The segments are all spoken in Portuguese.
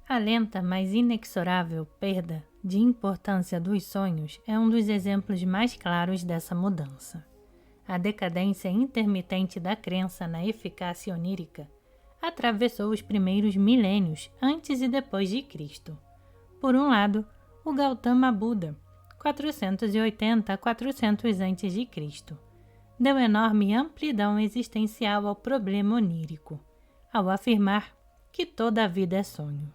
A lenta, mas inexorável perda de importância dos sonhos é um dos exemplos mais claros dessa mudança. A decadência intermitente da crença na eficácia onírica atravessou os primeiros milênios antes e depois de Cristo. Por um lado, o Gautama Buda, 480 a 400 a.C., deu enorme amplidão existencial ao problema onírico, ao afirmar que toda a vida é sonho.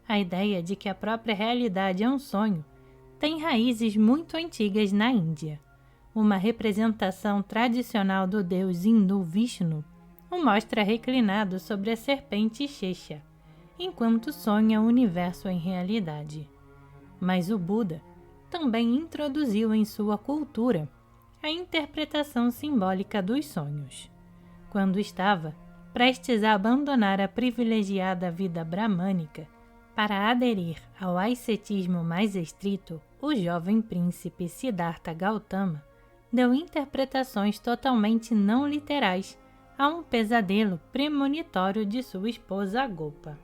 A ideia de que a própria realidade é um sonho tem raízes muito antigas na Índia. Uma representação tradicional do deus hindu Vishnu o mostra reclinado sobre a serpente Shesha, enquanto sonha o universo em realidade. Mas o Buda também introduziu em sua cultura a interpretação simbólica dos sonhos. Quando estava prestes a abandonar a privilegiada vida bramânica para aderir ao ascetismo mais estrito, o jovem príncipe Siddhartha Gautama deu interpretações totalmente não literais a um pesadelo premonitório de sua esposa Gopa.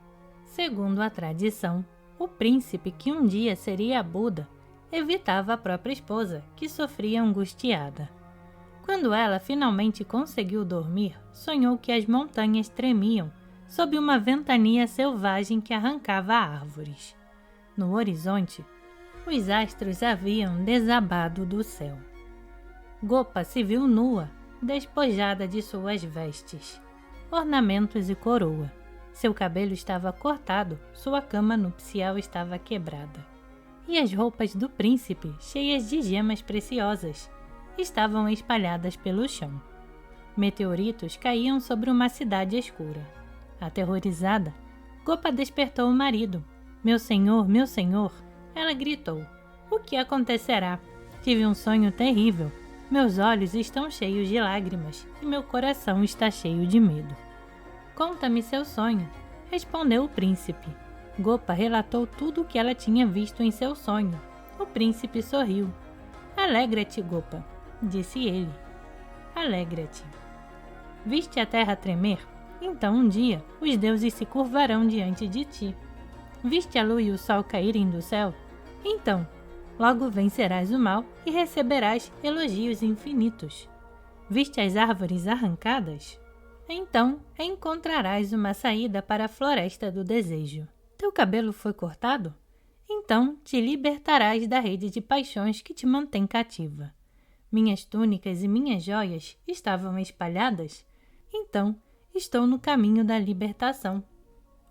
Segundo a tradição, o príncipe que um dia seria Buda evitava a própria esposa, que sofria angustiada. Quando ela finalmente conseguiu dormir, sonhou que as montanhas tremiam sob uma ventania selvagem que arrancava árvores. No horizonte, os astros haviam desabado do céu. Gopa se viu nua, despojada de suas vestes, ornamentos e coroa. Seu cabelo estava cortado, sua cama nupcial estava quebrada. E as roupas do príncipe, cheias de gemas preciosas, estavam espalhadas pelo chão. Meteoritos caíam sobre uma cidade escura. Aterrorizada, Gopa despertou o marido. Meu senhor, ela gritou. O que acontecerá? Tive um sonho terrível. Meus olhos estão cheios de lágrimas e meu coração está cheio de medo. Conta-me seu sonho, respondeu o príncipe. Gopa relatou tudo o que ela tinha visto em seu sonho. O príncipe sorriu. Alegra-te, Gopa, disse ele. Alegra-te. Viste a terra tremer? Então um dia os deuses se curvarão diante de ti. Viste a lua e o sol caírem do céu? Então, logo vencerás o mal e receberás elogios infinitos. Viste as árvores arrancadas? Então encontrarás uma saída para a floresta do desejo. Teu cabelo foi cortado? Então te libertarás da rede de paixões que te mantém cativa. Minhas túnicas e minhas joias estavam espalhadas? Então estou no caminho da libertação.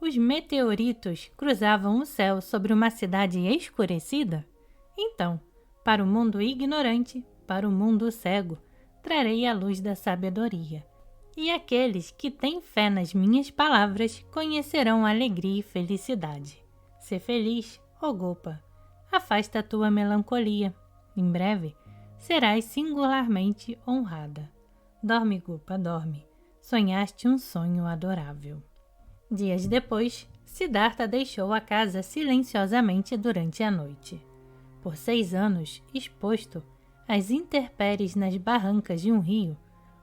Os meteoritos cruzavam o céu sobre uma cidade escurecida? Então, para o mundo ignorante, para o mundo cego, trarei a luz da sabedoria. E aqueles que têm fé nas minhas palavras conhecerão alegria e felicidade. Sê feliz, ó Gopa. Afasta a tua melancolia. Em breve, serás singularmente honrada. Dorme, Gopa, dorme. Sonhaste um sonho adorável. Dias depois, Siddhartha deixou a casa silenciosamente durante a noite. Por 6 anos, exposto às intempéries nas barrancas de um rio,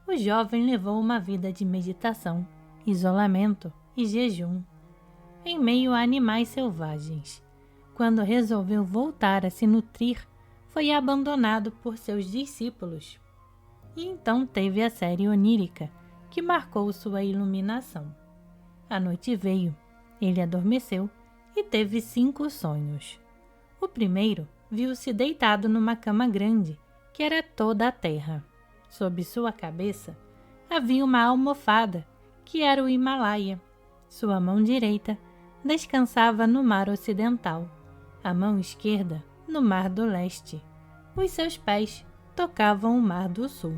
o jovem levou uma vida de meditação, isolamento e jejum, em meio a animais selvagens. Quando resolveu voltar a se nutrir, foi abandonado por seus discípulos. E então teve a série onírica, que marcou sua iluminação. A noite veio, ele adormeceu e teve 5 sonhos. O primeiro viu-se deitado numa cama grande, que era toda a terra. Sob sua cabeça havia uma almofada, que era o Himalaia. Sua mão direita descansava no mar ocidental, a mão esquerda no mar do leste. Os seus pés tocavam o mar do sul.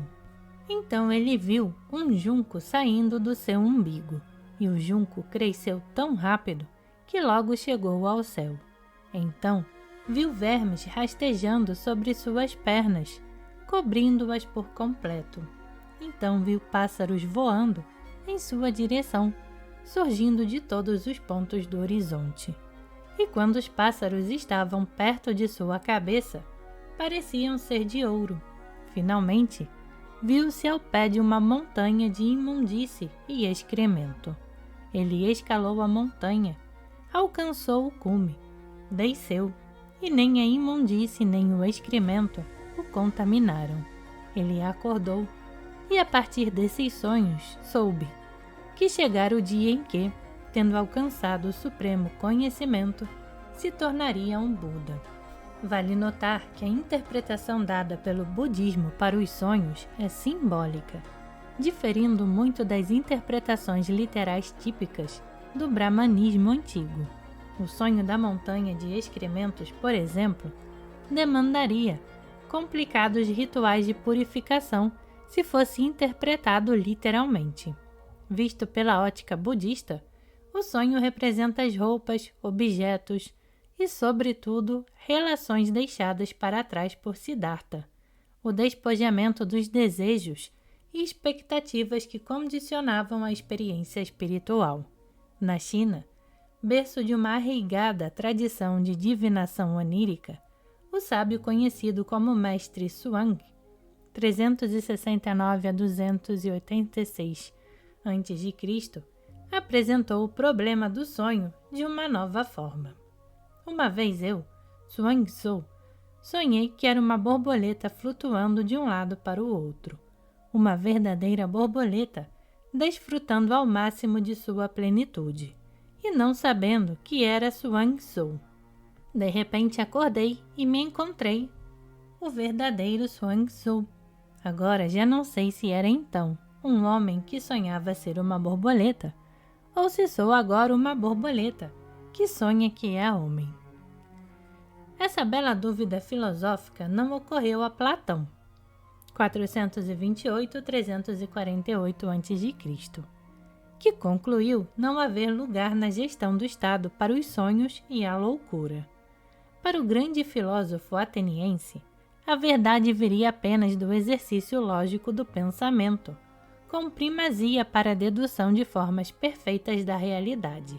Então ele viu um junco saindo do seu umbigo, e o junco cresceu tão rápido que logo chegou ao céu. Então viu vermes rastejando sobre suas pernas, cobrindo-as por completo. Então viu pássaros voando em sua direção, surgindo de todos os pontos do horizonte. E quando os pássaros estavam perto de sua cabeça, pareciam ser de ouro. Finalmente, viu-se ao pé de uma montanha de imundície e excremento. Ele escalou a montanha alcançou o cume, desceu, e nem a imundície nem o excremento o contaminaram. Ele acordou, e a partir desses sonhos soube que chegara o dia em que, tendo alcançado o supremo conhecimento, se tornaria um Buda. Vale notar que a interpretação dada pelo budismo para os sonhos é simbólica, diferindo muito das interpretações literais típicas do brahmanismo antigo. O sonho da montanha de excrementos, por exemplo, demandaria complicados rituais de purificação se fosse interpretado literalmente. Visto pela ótica budista, o sonho representa as roupas, objetos e, sobretudo, relações deixadas para trás por Siddhartha, o despojamento dos desejos e expectativas que condicionavam a experiência espiritual. Na China, berço de uma arraigada tradição de divinação onírica, o sábio conhecido como Mestre Zhuang, 369 a 286 a.C., apresentou o problema do sonho de uma nova forma. Uma vez eu, Zhuangzi, sonhei que era uma borboleta flutuando de um lado para o outro, uma verdadeira borboleta, desfrutando ao máximo de sua plenitude, e não sabendo que era Zhuangzi. De repente acordei e me encontrei o verdadeiro Zhuangzi. Agora já não sei se era então um homem que sonhava ser uma borboleta, ou se sou agora uma borboleta que sonha que é homem. Essa bela dúvida filosófica não ocorreu a Platão, 428-348 a.C., que concluiu não haver lugar na gestão do Estado para os sonhos e a loucura. Para o grande filósofo ateniense, a verdade viria apenas do exercício lógico do pensamento, com primazia para a dedução de formas perfeitas da realidade,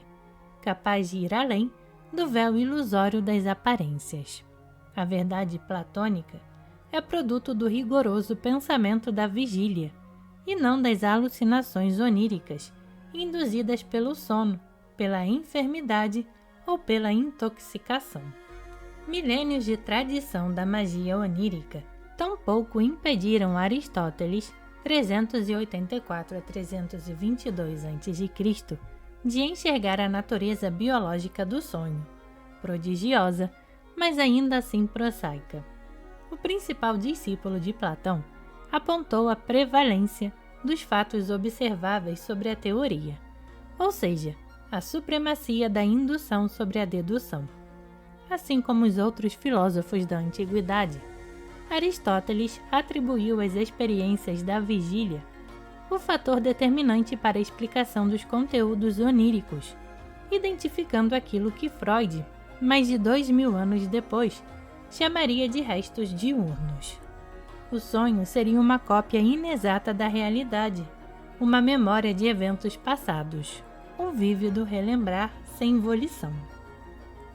capaz de ir além do véu ilusório das aparências. A verdade platônica é produto do rigoroso pensamento da vigília, e não das alucinações oníricas induzidas pelo sono, pela enfermidade ou pela intoxicação. Milênios de tradição da magia onírica tampouco impediram Aristóteles, 384 a 322 a.C., de enxergar a natureza biológica do sonho, prodigiosa, mas ainda assim prosaica. O principal discípulo de Platão apontou a prevalência dos fatos observáveis sobre a teoria, ou seja, a supremacia da indução sobre a dedução. Assim como os outros filósofos da antiguidade, Aristóteles atribuiu às experiências da vigília o fator determinante para a explicação dos conteúdos oníricos, identificando aquilo que Freud, mais de 2000 anos depois, chamaria de restos diurnos. O sonho seria uma cópia inexata da realidade, uma memória de eventos passados, um vívido relembrar sem volição.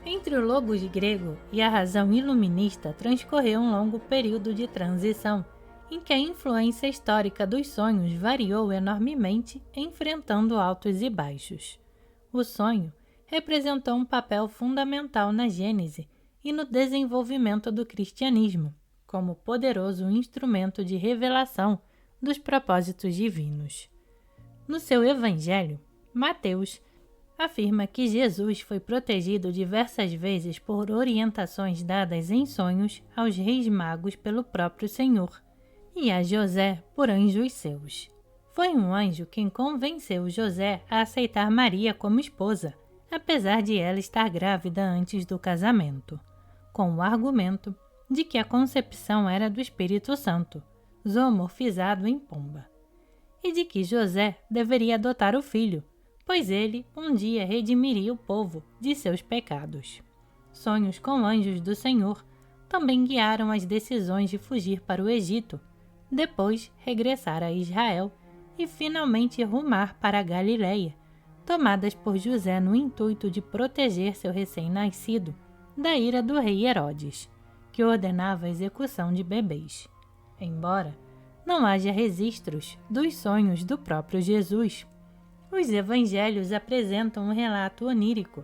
Entre o logos grego e a razão iluminista transcorreu um longo período de transição, em que a influência histórica dos sonhos variou enormemente, enfrentando altos e baixos. O sonho representou um papel fundamental na gênese e no desenvolvimento do cristianismo, como poderoso instrumento de revelação dos propósitos divinos. No seu Evangelho, Mateus afirma que Jesus foi protegido diversas vezes por orientações dadas em sonhos aos reis magos pelo próprio Senhor e a José por anjos seus. Foi um anjo quem convenceu José a aceitar Maria como esposa, apesar de ela estar grávida antes do casamento, com o argumento de que a concepção era do Espírito Santo, zoomorfizado em pomba, e de que José deveria adotar o filho, pois ele um dia redimiria o povo de seus pecados. Sonhos com anjos do Senhor também guiaram as decisões de fugir para o Egito, depois regressar a Israel e finalmente rumar para a Galileia, tomadas por José no intuito de proteger seu recém-nascido da ira do rei Herodes, que ordenava a execução de bebês. Embora não haja registros dos sonhos do próprio Jesus, os evangelhos apresentam um relato onírico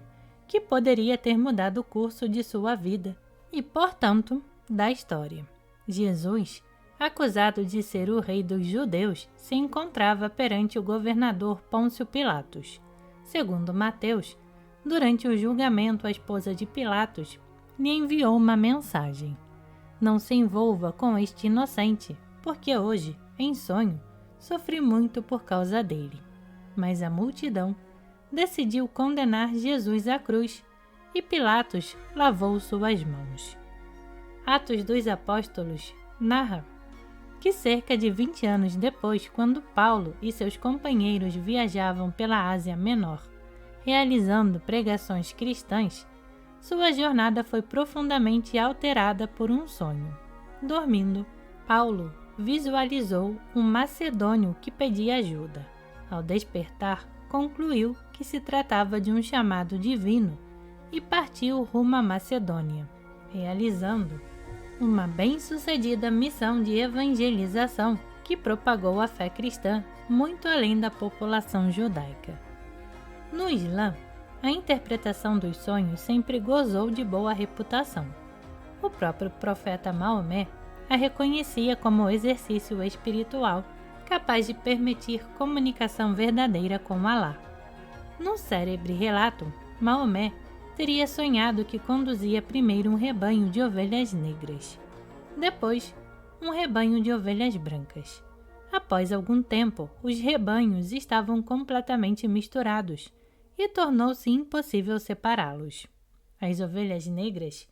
que poderia ter mudado o curso de sua vida e, portanto, da história. Jesus, acusado de ser o rei dos judeus, se encontrava perante o governador Pôncio Pilatos. Segundo Mateus, durante o julgamento, a esposa de Pilatos lhe enviou uma mensagem: não se envolva com este inocente, porque hoje, em sonho, sofri muito por causa dele. Mas a multidão decidiu condenar Jesus à cruz, e Pilatos lavou suas mãos. Atos dos Apóstolos narra que cerca de 20 anos depois, quando Paulo e seus companheiros viajavam pela Ásia Menor, realizando pregações cristãs, sua jornada foi profundamente alterada por um sonho. Dormindo, Paulo visualizou um macedônio que pedia ajuda. Ao despertar, concluiu que se tratava de um chamado divino e partiu rumo à Macedônia, realizando uma bem-sucedida missão de evangelização que propagou a fé cristã muito além da população judaica. No Islã, a interpretação dos sonhos sempre gozou de boa reputação. O próprio profeta Maomé a reconhecia como exercício espiritual capaz de permitir comunicação verdadeira com Alá. No célebre relato, Maomé teria sonhado que conduzia primeiro um rebanho de ovelhas negras, depois um rebanho de ovelhas brancas. Após algum tempo, os rebanhos estavam completamente misturados e tornou-se impossível separá-los. As ovelhas negras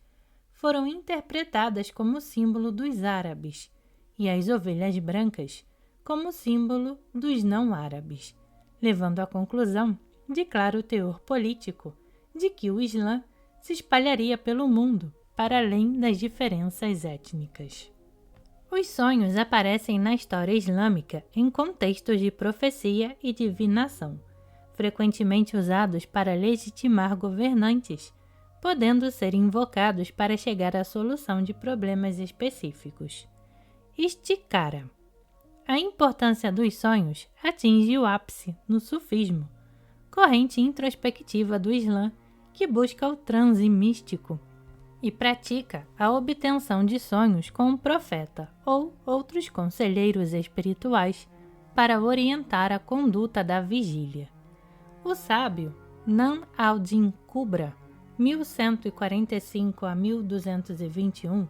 foram interpretadas como símbolo dos árabes e as ovelhas brancas como símbolo dos não-árabes, levando à conclusão de claro teor político de que o Islã se espalharia pelo mundo para além das diferenças étnicas. Os sonhos aparecem na história islâmica em contextos de profecia e divinação, frequentemente usados para legitimar governantes, podendo ser invocados para chegar à solução de problemas específicos. Istikhara. A importância dos sonhos atinge o ápice no sufismo, corrente introspectiva do Islã que busca o transe místico e pratica a obtenção de sonhos com o profeta ou outros conselheiros espirituais para orientar a conduta da vigília. O sábio Nan al-Din Kubra, 1145 a 1221,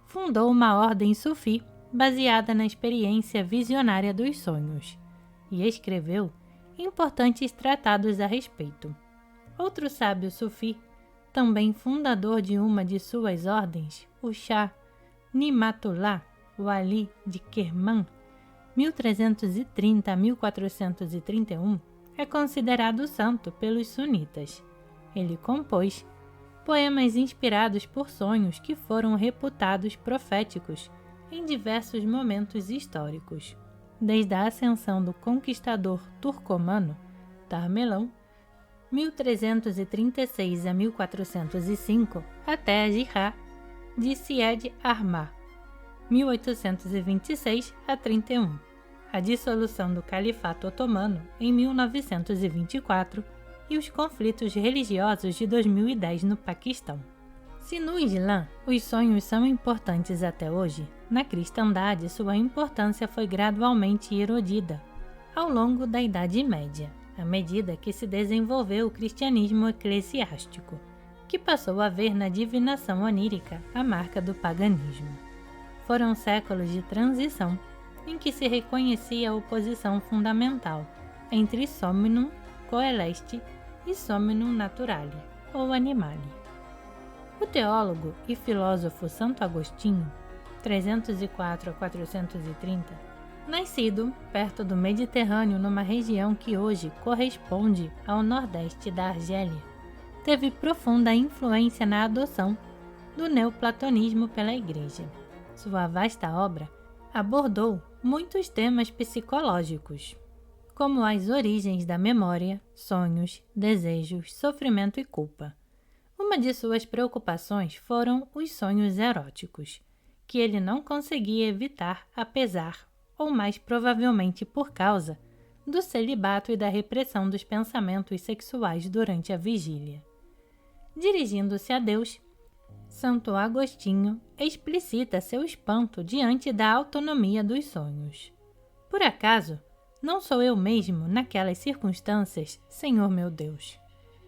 fundou uma ordem sufi baseada na experiência visionária dos sonhos e escreveu importantes tratados a respeito. Outro sábio sufi, também fundador de uma de suas ordens, o Shah Ni'matullah Wali de Kerman, 1330 a 1431, é considerado santo pelos sunitas. Ele compôs poemas inspirados por sonhos que foram reputados proféticos em diversos momentos históricos, desde a ascensão do conquistador turcomano Tamerlão, 1336 a 1405, até a Jihad de Syed Ahmar, 1826 a 31, a dissolução do Califato Otomano em 1924 e os conflitos religiosos de 2010 no Paquistão. Se no Islã os sonhos são importantes até hoje, na cristandade sua importância foi gradualmente erodida ao longo da Idade Média, à medida que se desenvolveu o cristianismo eclesiástico, que passou a ver na divinação onírica a marca do paganismo. Foram séculos de transição em que se reconhecia a oposição fundamental entre Somnum Coeleste e Somnum Naturale, ou Animale. O teólogo e filósofo Santo Agostinho, 304 a 430, nascido perto do Mediterrâneo numa região que hoje corresponde ao nordeste da Argélia, teve profunda influência na adoção do neoplatonismo pela Igreja. Sua vasta obra abordou muitos temas psicológicos, como as origens da memória, sonhos, desejos, sofrimento e culpa. Uma de suas preocupações foram os sonhos eróticos, que ele não conseguia evitar apesar, ou mais provavelmente por causa, do celibato e da repressão dos pensamentos sexuais durante a vigília. Dirigindo-se a Deus, Santo Agostinho explicita seu espanto diante da autonomia dos sonhos. Por acaso, não sou eu mesmo naquelas circunstâncias, Senhor meu Deus?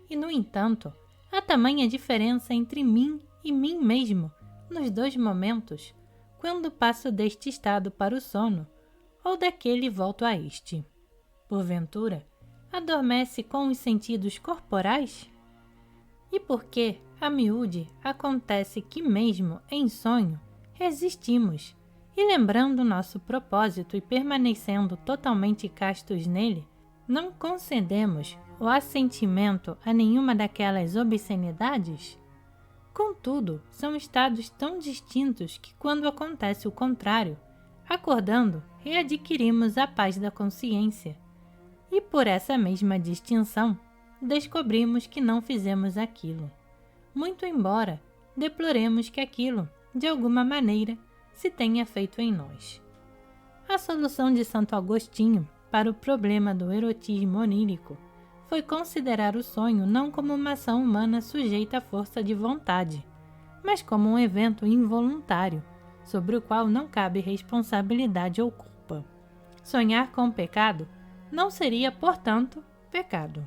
E, no entanto, há tamanha diferença entre mim e mim mesmo nos dois momentos, quando passo deste estado para o sono, ou daquele volto a este. Porventura, adormece com os sentidos corporais? E por que, a miúde, acontece que mesmo em sonho resistimos, e lembrando nosso propósito e permanecendo totalmente castos nele, não concedemos o assentimento a nenhuma daquelas obscenidades? Contudo, são estados tão distintos que quando acontece o contrário, acordando, readquirimos a paz da consciência. E por essa mesma distinção, descobrimos que não fizemos aquilo, muito embora deploremos que aquilo, de alguma maneira, se tenha feito em nós. A solução de Santo Agostinho para o problema do erotismo onírico foi considerar o sonho não como uma ação humana sujeita à força de vontade, mas como um evento involuntário, sobre o qual não cabe responsabilidade ou culpa. Sonhar com pecado não seria, portanto, pecado.